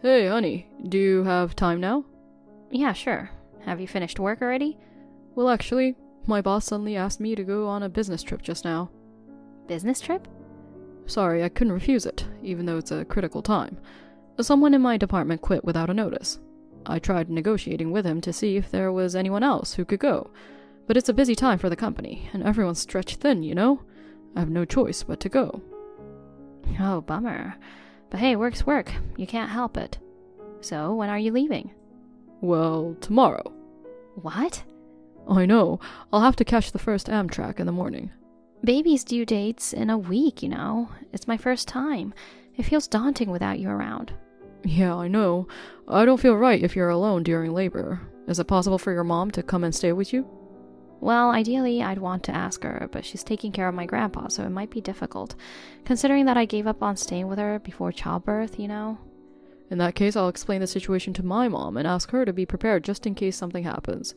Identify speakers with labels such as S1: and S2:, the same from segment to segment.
S1: Hey, honey, do you have time now?
S2: Yeah, sure. Have you finished work already?
S1: Well, actually, my boss suddenly asked me to go on a business trip just now.
S2: Business trip?
S1: Sorry, I couldn't refuse it, even though it's a critical time. Someone in my department quit without a notice. I tried negotiating with him to see if there was anyone else who could go, but it's a busy time for the company, and everyone's stretched thin, you know? I have no choice but to go.
S2: Oh, bummer. But hey, work's work. You can't help it. So, when are you leaving?
S1: Well, tomorrow.
S2: What?
S1: I know. I'll have to catch the first Amtrak in the morning.
S2: Baby's due date's in a week, you know. It's my first time. It feels daunting without you around.
S1: Yeah, I know. I don't feel right if you're alone during labor. Is it possible for your mom to come and stay with you?
S2: Well, ideally, I'd want to ask her, but she's taking care of my grandpa, so it might be difficult. Considering that I gave up on staying with her before childbirth, you know?
S1: In that case, I'll explain the situation to my mom and ask her to be prepared just in case something happens.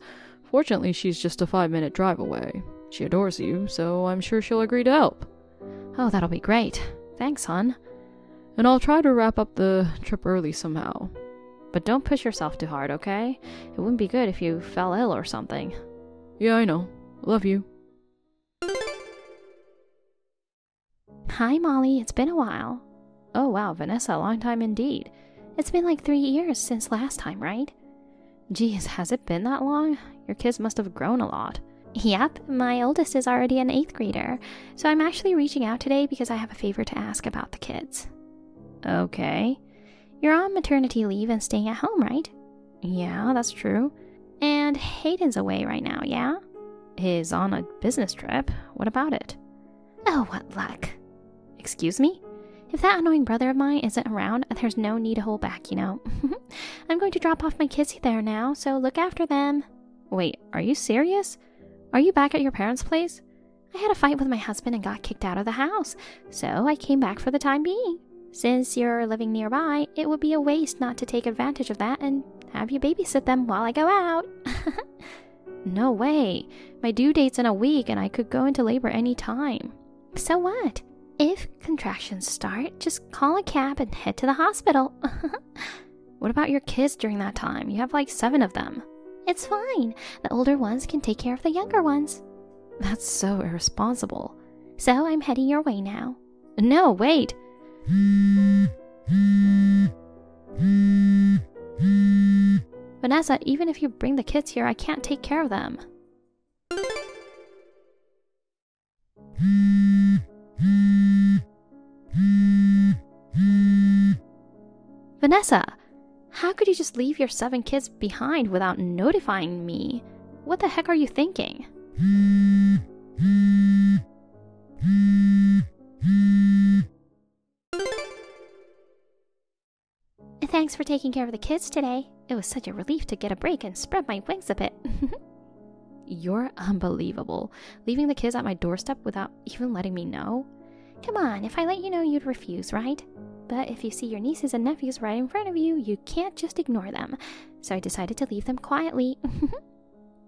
S1: Fortunately, she's just a 5-minute drive away. She adores you, so I'm sure she'll agree to help.
S2: Oh, that'll be great. Thanks, hon.
S1: And I'll try to wrap up the trip early somehow.
S2: But don't push yourself too hard, okay? It wouldn't be good if you fell ill or something.
S1: Yeah, I know. Love you.
S2: Hi, Molly. It's been a while. Oh, wow, Vanessa, a long time indeed. It's been like 3 years since last time, right? Geez, has it been that long? Your kids must have grown a lot. Yep, my oldest is already an 8th grader, so I'm actually reaching out today because I have a favor to ask about the kids. Okay. You're on maternity leave and staying at home, right? Yeah, that's true. And Hayden's away right now, yeah? He's on a business trip. What about it? Oh, what luck. Excuse me? If that annoying brother of mine isn't around, there's no need to hold back, you know. I'm going to drop off my kids there now, so look after them. Wait, are you serious? Are you back at your parents' place? I had a fight with my husband and got kicked out of the house, so I came back for the time being. Since you're living nearby, it would be a waste not to take advantage of that and have you babysit them while I go out. No way. My due date's in a week and I could go into labor any time. So what? If contractions start, just call a cab and head to the hospital. What about your kids during that time? You have like 7 of them. It's fine. The older ones can take care of the younger ones. That's so irresponsible. So I'm heading your way now. No, wait. Vanessa, even if you bring the kids here, I can't take care of them. Vanessa, how could you just leave your 7 kids behind without notifying me? What the heck are you thinking? Thanks for taking care of the kids today. It was such a relief to get a break and spread my wings a bit. You're unbelievable. Leaving the kids at my doorstep without even letting me know? Come on, if I let you know, you'd refuse, right? But if you see your nieces and nephews right in front of you, you can't just ignore them. So I decided to leave them quietly.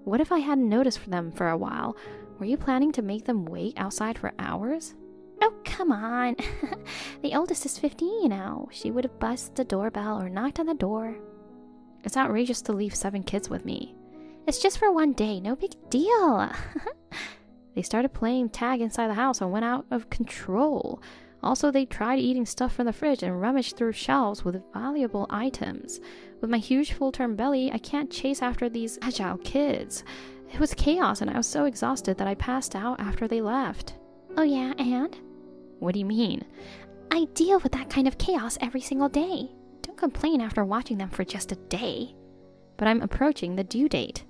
S2: What if I hadn't noticed them for a while? Were you planning to make them wait outside for hours? Oh, come on. The oldest is 15, you know. She would have buzzed the doorbell or knocked on the door. It's outrageous to leave 7 kids with me. It's just for one day, no big deal. They started playing tag inside the house and went out of control. Also, they tried eating stuff from the fridge and rummaged through shelves with valuable items. With my huge full-term belly, I can't chase after these agile kids. It was chaos and I was so exhausted that I passed out after they left. Oh yeah, and? What do you mean? I deal with that kind of chaos every single day. Don't complain after watching them for just a day. But I'm approaching the due date.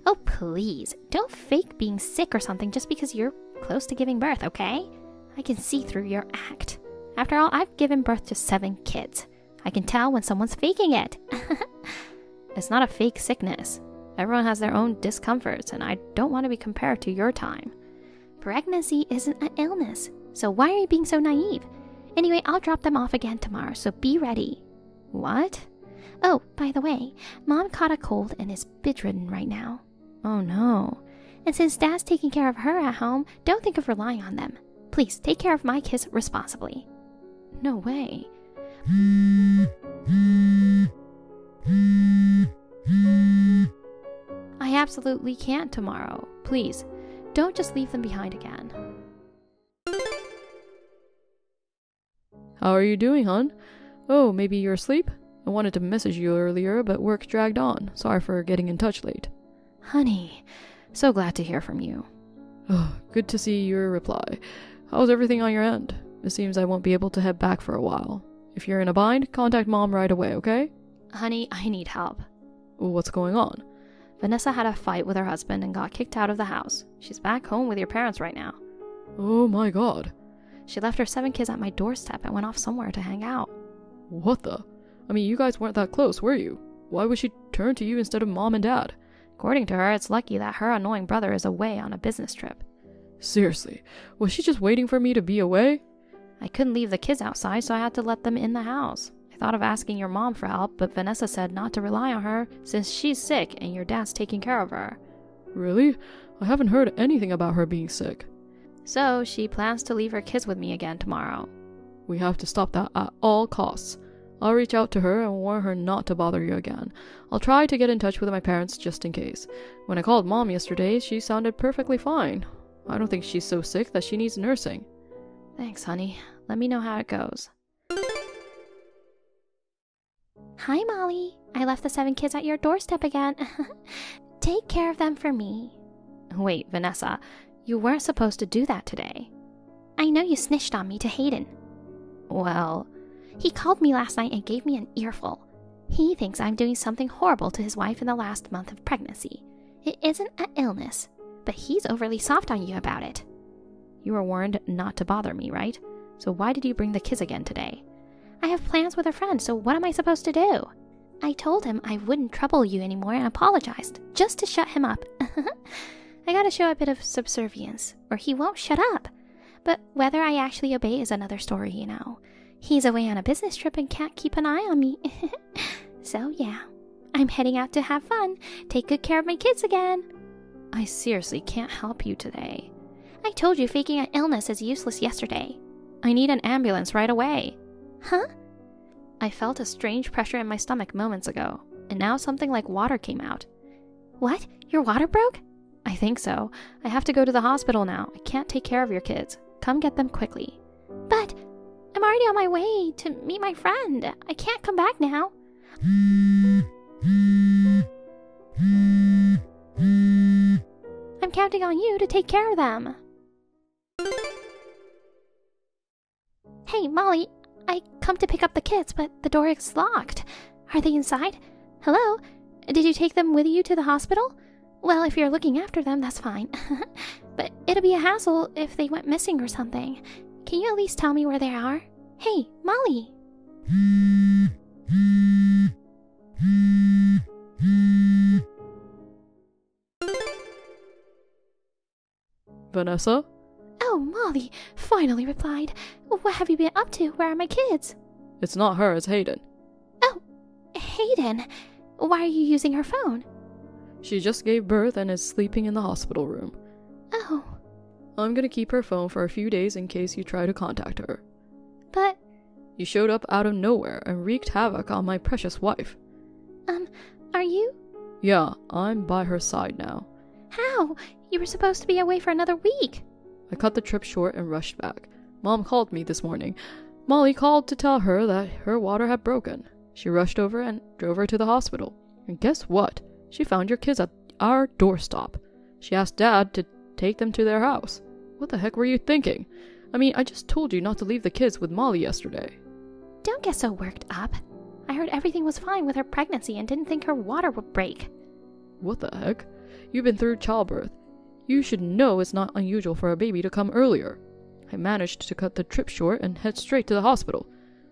S2: Oh please, don't fake being sick or something just because you're close to giving birth, okay? I can see through your act. After all, I've given birth to 7 kids. I can tell when someone's faking it. It's not a fake sickness. Everyone has their own discomforts, and I don't want to be compared to your time. Pregnancy isn't an illness, so why are you being so naive? Anyway, I'll drop them off again tomorrow, so be ready. What? Oh, by the way, Mom caught a cold and is bedridden right now. Oh no. And since Dad's taking care of her at home, don't think of relying on them. Please take care of my kids responsibly. No way. absolutely can't tomorrow. Please, don't just leave them behind again.
S1: How are you doing, hon? Oh, maybe you're asleep? I wanted to message you earlier, but work dragged on. Sorry for getting in touch late.
S2: Honey, so glad to hear from you.
S1: Oh, good to see your reply. How's everything on your end? It seems I won't be able to head back for a while. If you're in a bind, contact Mom right away, okay?
S2: Honey, I need help.
S1: What's going on?
S2: Vanessa had a fight with her husband and got kicked out of the house. She's back home with your parents right now.
S1: Oh my god.
S2: She left her 7 kids at my doorstep and went off somewhere to hang out.
S1: What the? I mean, you guys weren't that close, were you? Why would she turn to you instead of Mom and Dad?
S2: According to her, it's lucky that her annoying brother is away on a business trip.
S1: Seriously, was she just waiting for me to be away?
S2: I couldn't leave the kids outside, so I had to let them in the house. I thought of asking your mom for help, but Vanessa said not to rely on her since she's sick and your dad's taking care of her.
S1: Really? I haven't heard anything about her being sick.
S2: So she plans to leave her kids with me again tomorrow.
S1: We have to stop that at all costs. I'll reach out to her and warn her not to bother you again. I'll try to get in touch with my parents just in case. When I called Mom yesterday, she sounded perfectly fine. I don't think she's so sick that she needs nursing.
S2: Thanks, honey. Let me know how it goes. Hi, Molly. I left the 7 kids at your doorstep again. Take care of them for me. Wait, Vanessa. You weren't supposed to do that today. I know you snitched on me to Hayden. Well, he called me last night and gave me an earful. He thinks I'm doing something horrible to his wife in the last month of pregnancy. It isn't an illness, but he's overly soft on you about it. You were warned not to bother me, right? So why did you bring the kids again today? I have plans with a friend, so what am I supposed to do? I told him I wouldn't trouble you anymore and apologized, just to shut him up. I gotta show a bit of subservience, or he won't shut up. But whether I actually obey is another story, you know. He's away on a business trip and can't keep an eye on me. So yeah, I'm heading out to have fun, take good care of my kids again. I seriously can't help you today. I told you faking an illness is useless yesterday. I need an ambulance right away. Huh? I felt a strange pressure in my stomach moments ago, and now something like water came out. What? Your water broke? I think so. I have to go to the hospital now. I can't take care of your kids. Come get them quickly. But I'm already on my way to meet my friend. I can't come back now. I'm counting on you to take care of them. Hey, Molly, I come to pick up the kids, but the door is locked. Are they inside? Hello? Did you take them with you to the hospital? Well, if you're looking after them, that's fine. But it'll be a hassle if they went missing or something. Can you at least tell me where they are? Hey, Molly!
S1: Vanessa?
S2: Oh, Molly, finally replied. What have you been up to? Where are my kids?
S1: It's not her, it's Hayden.
S2: Oh, Hayden. Why are you using her phone?
S1: She just gave birth and is sleeping in the hospital room.
S2: Oh.
S1: I'm gonna keep her phone for a few days in case you try to contact her.
S2: But...
S1: You showed up out of nowhere and wreaked havoc on my precious wife.
S2: Are you?
S1: Yeah, I'm by her side now.
S2: How? You were supposed to be away for another week.
S1: I cut the trip short and rushed back. Mom called me this morning. Molly called to tell her that her water had broken. She rushed over and drove her to the hospital. And guess what? She found your kids at our doorstep. She asked Dad to take them to their house. What the heck were you thinking? I mean, I just told you not to leave the kids with Molly yesterday.
S2: Don't get so worked up. I heard everything was fine with her pregnancy and didn't think her water would break.
S1: What the heck? You've been through childbirth. You should know it's not unusual for a baby to come earlier. I managed to cut the trip short and head straight to the hospital.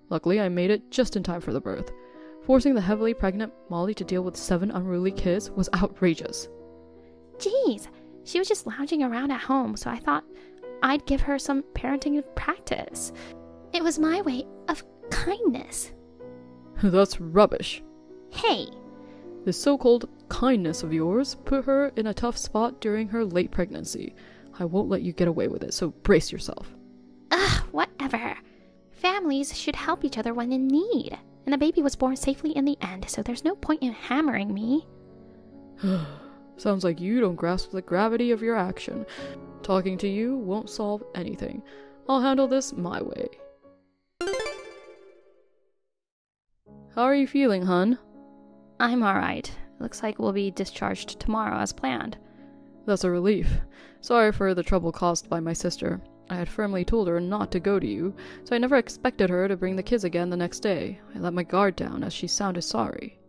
S1: Luckily, I made it just in time for the birth. Forcing the heavily pregnant Molly to deal with 7 unruly kids was outrageous.
S2: Jeez, she was just lounging around at home, so I thought I'd give her some parenting practice. It was my way of kindness.
S1: That's rubbish.
S2: Hey!
S1: This so-called kindness of yours put her in a tough spot during her late pregnancy. I won't let you get away with it, so brace yourself.
S2: Ugh, whatever. Families should help each other when in need. And the baby was born safely in the end, so there's no point in hammering me.
S1: Sounds like you don't grasp the gravity of your action. Talking to you won't solve anything. I'll handle this my way. How are you feeling, hun?
S2: I'm alright. Looks like we'll be discharged tomorrow as planned.
S1: That's a relief. Sorry for the trouble caused by my sister. I had firmly told her not to go to you, so I never expected her to bring the kids again the next day. I let my guard down as she sounded sorry.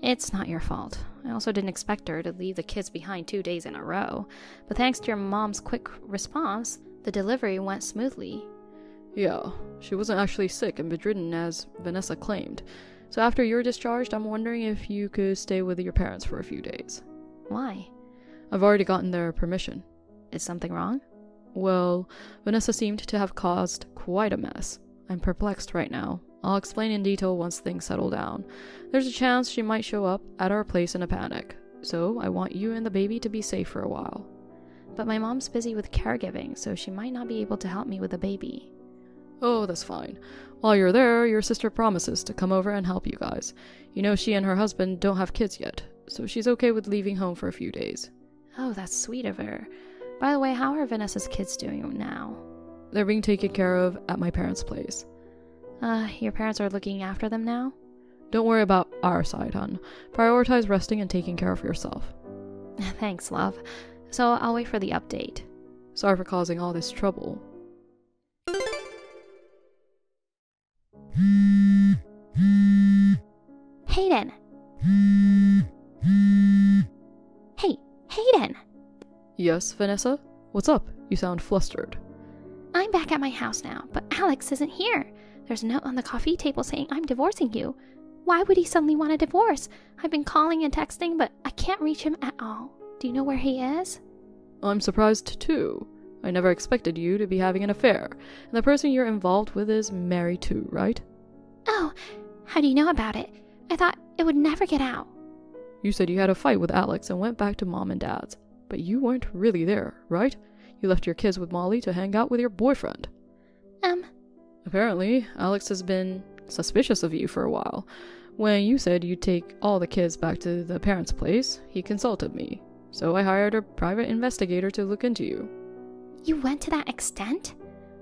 S2: It's not your fault. I also didn't expect her to leave the kids behind 2 days in a row. But thanks to your mom's quick response, the delivery went smoothly.
S1: Yeah, she wasn't actually sick and bedridden as Vanessa claimed. So after you're discharged, I'm wondering if you could stay with your parents for a few days.
S2: Why?
S1: I've already gotten their permission.
S2: Is something wrong?
S1: Well, Vanessa seemed to have caused quite a mess. I'm perplexed right now. I'll explain in detail once things settle down. There's a chance she might show up at our place in a panic, so I want you and the baby to be safe for a while.
S2: But my mom's busy with caregiving, so she might not be able to help me with the baby.
S1: Oh, that's fine. While you're there, your sister promises to come over and help you guys. You know she and her husband don't have kids yet, so she's okay with leaving home for a few days.
S2: Oh, that's sweet of her. By the way, how are Vanessa's kids doing now?
S1: They're being taken care of at my parents' place.
S2: Your parents are looking after them now?
S1: Don't worry about our side, hon. Prioritize resting and taking care of yourself.
S2: Thanks, love. So I'll wait for the update.
S1: Sorry for causing all this trouble.
S2: Hayden! Hey, Hayden!
S1: Yes, Vanessa? What's up? You sound flustered.
S2: I'm back at my house now, but Alex isn't here. There's a note on the coffee table saying I'm divorcing you. Why would he suddenly want a divorce? I've been calling and texting, but I can't reach him at all. Do you know where he is?
S1: I'm surprised too. I never expected you to be having an affair, and the person you're involved with is married too, right?
S2: Oh, how do you know about it? I thought it would never get out.
S1: You said you had a fight with Alex and went back to mom and dad's, but you weren't really there, right? You left your kids with Molly to hang out with your boyfriend. Apparently, Alex has been suspicious of you for a while. When you said you'd take all the kids back to the parents' place, he consulted me. So I hired a private investigator to look into you.
S2: You went to that extent?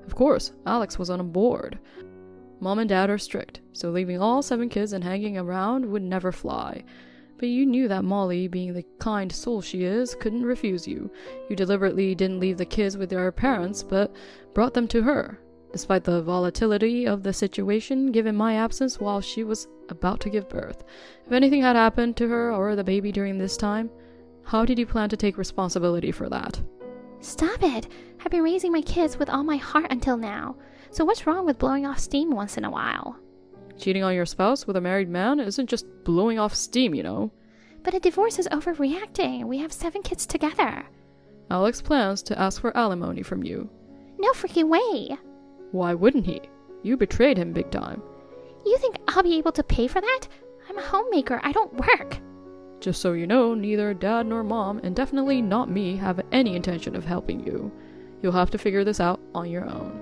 S1: Of course, Alex was on board. Mom and dad are strict, so leaving all 7 kids and hanging around would never fly. But you knew that Molly, being the kind soul she is, couldn't refuse you. You deliberately didn't leave the kids with their parents, but brought them to her. Despite the volatility of the situation, given my absence while she was about to give birth. If anything had happened to her or the baby during this time, how did you plan to take responsibility for that?
S2: Stop it! I've been raising my kids with all my heart until now. So what's wrong with blowing off steam once in a while?
S1: Cheating on your spouse with a married man isn't just blowing off steam, you know.
S2: But a divorce is overreacting. We have 7 kids together.
S1: Alex plans to ask for alimony from you.
S2: No freaking way!
S1: Why wouldn't he? You betrayed him big time.
S2: You think I'll be able to pay for that? I'm a homemaker. I don't work.
S1: Just so you know, neither dad nor mom, and definitely not me, have any intention of helping you. You'll have to figure this out on your own.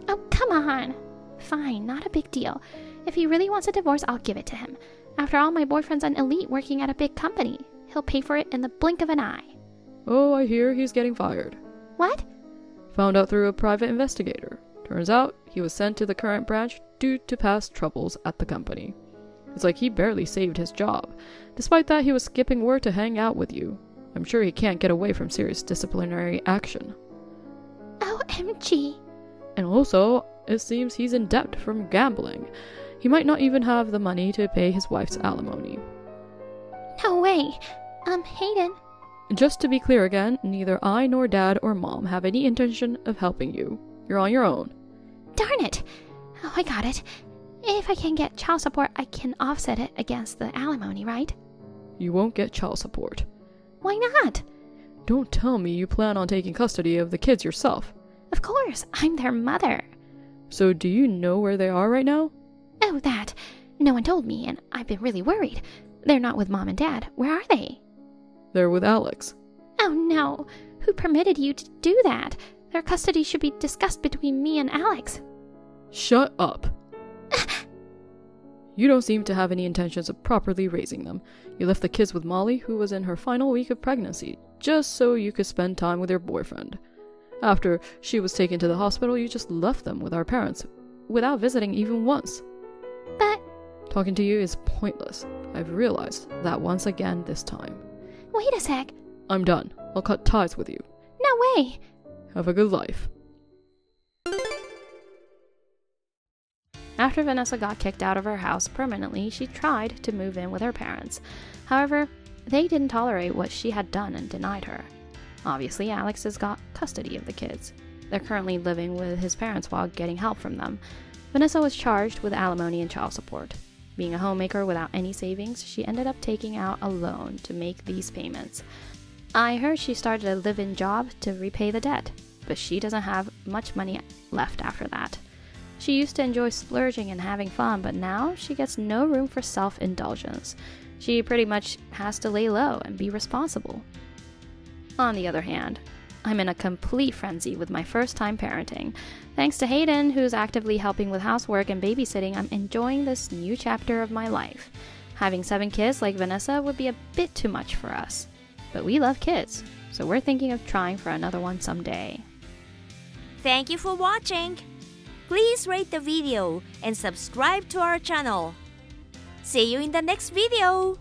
S2: Oh, come on. Fine, not a big deal. If he really wants a divorce, I'll give it to him. After all, my boyfriend's an elite working at a big company. He'll pay for it in the blink of an eye.
S1: Oh, I hear he's getting fired.
S2: What?
S1: Found out through a private investigator. Turns out he was sent to the current branch due to past troubles at the company. It's like he barely saved his job. Despite that, he was skipping work to hang out with you. I'm sure he can't get away from serious disciplinary action.
S2: OMG.
S1: And also, it seems he's in debt from gambling. He might not even have the money to pay his wife's alimony.
S2: No way. Hayden.
S1: Just to be clear again, neither I nor dad or mom have any intention of helping you. You're on your own.
S2: Darn it. Oh, I got it. If I can get child support, I can offset it against the alimony, right?
S1: You won't get child support.
S2: Why not?
S1: Don't tell me you plan on taking custody of the kids yourself.
S2: Of course, I'm their mother.
S1: So do you know where they are right now?
S2: Oh, that. No one told me, and I've been really worried. They're not with mom and dad. Where are they?
S1: They're with Alex.
S2: Oh no. Who permitted you to do that? Their custody should be discussed between me and Alex.
S1: Shut up. You don't seem to have any intentions of properly raising them. You left the kids with Molly, who was in her final week of pregnancy, just so you could spend time with your boyfriend. After she was taken to the hospital, you just left them with our parents, without visiting even once.
S2: But...
S1: Talking to you is pointless. I've realized that once again this time.
S2: Wait a sec.
S1: I'm done. I'll cut ties with you.
S2: No way.
S1: Have a good life.
S2: After Vanessa got kicked out of her house permanently, she tried to move in with her parents. However, they didn't tolerate what she had done and denied her. Obviously, Alex has got custody of the kids. They're currently living with his parents while getting help from them. Vanessa was charged with alimony and child support. Being a homemaker without any savings, she ended up taking out a loan to make these payments. I heard she started a live-in job to repay the debt, but she doesn't have much money left after that. She used to enjoy splurging and having fun, but now she gets no room for self-indulgence. She pretty much has to lay low and be responsible. On the other hand, I'm in a complete frenzy with my first-time parenting. Thanks to Hayden, who's actively helping with housework and babysitting, I'm enjoying this new chapter of my life. Having 7 kids like Vanessa would be a bit too much for us. But we love kids, so we're thinking of trying for another one someday.
S3: Thank you for watching! Please rate the video and subscribe to our channel. See you in the next video!